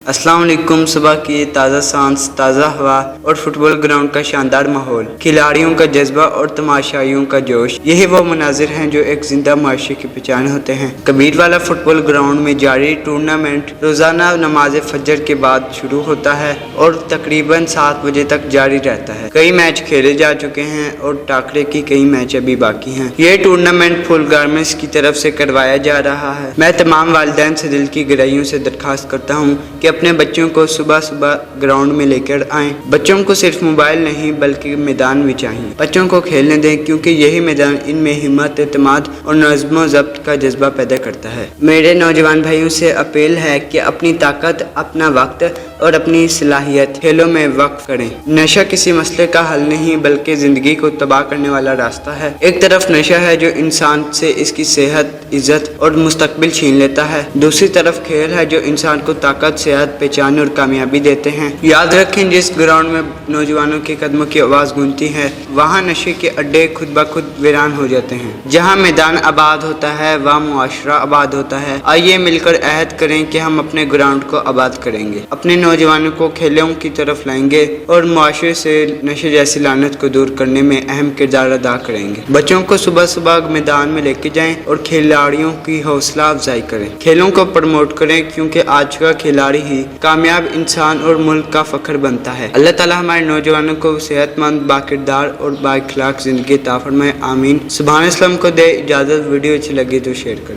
अस्सलाम वालेकुम। सुबह की ताज़ा सांस, ताज़ा हवा और फुटबॉल ग्राउंड का शानदार माहौल, खिलाड़ियों का जज्बा और तमाशाइयों का जोश, यही वो मनाजिर हैं जो एक जिंदा माशरे की पहचान होते हैं। कबीर वाला फुटबॉल ग्राउंड में जारी टूर्नामेंट रोज़ाना नमाज फजर के बाद शुरू होता है और तकरीबन 7 बजे तक जारी रहता है। कई मैच खेले जा चुके हैं और टाकरे की कई मैच अभी बाकी हैं। ये टूर्नामेंट फुल गारमेंट्स की तरफ से करवाया जा रहा है। मैं तमाम वालिदैन से दिल की गहराइयों से दरख्वास्त करता हूँ कि अपने बच्चों को सुबह सुबह ग्राउंड में लेकर आएं। बच्चों को सिर्फ मोबाइल नहीं बल्कि मैदान भी चाहिए। बच्चों को खेलने दें क्योंकि यही मैदान इनमें हिम्मत, एतमाद और नज़्म ज़ब्त का जज्बा पैदा करता है। मेरे नौजवान भाइयों से अपील है कि अपनी ताकत, अपना वक्त और अपनी सलाहियत खेलों में वक्फ करें। नशा किसी मसले का हल नहीं बल्कि ज़िंदगी को तबाह करने वाला रास्ता है। एक तरफ नशा है जो इंसान से इसकी सेहत, इज्जत और मुस्तकबिल छीन लेता है, दूसरी तरफ खेल है जो इंसान को ताकत, सेहत, पहचान और कामयाबी देते हैं। याद रखें, जिस ग्राउंड में नौजवानों के कदमों की आवाज़ गूंजती है वहाँ नशे के अड्डे खुद ब खुद वीरान हो जाते हैं। जहाँ मैदान आबाद होता है वहाँ मुआशरा आबाद होता है। आइए मिलकर अहद करें कि हम अपने ग्राउंड को आबाद करेंगे, अपने नौजवानों को खेलों की तरफ लाएंगे और मुआशरे से नशे जैसी लानत को दूर करने में अहम किरदार अदा करेंगे। बच्चों को सुबह सुबह मैदान में लेके जाएं और खिलाड़ियों की हौसला अफजाई करें। खेलों को प्रमोट करें क्योंकि आज का खिलाड़ी ही कामयाब इंसान और मुल्क का फख्र बनता है। अल्लाह ताला हमारे नौजवानों को सेहतमंद, बाकिरदार और बाइखलाक जिंदगी अता फरमाए। आमीन। सुभान अल्लाह को दे इजाज़त। वीडियो अच्छी लगी तो शेयर करें।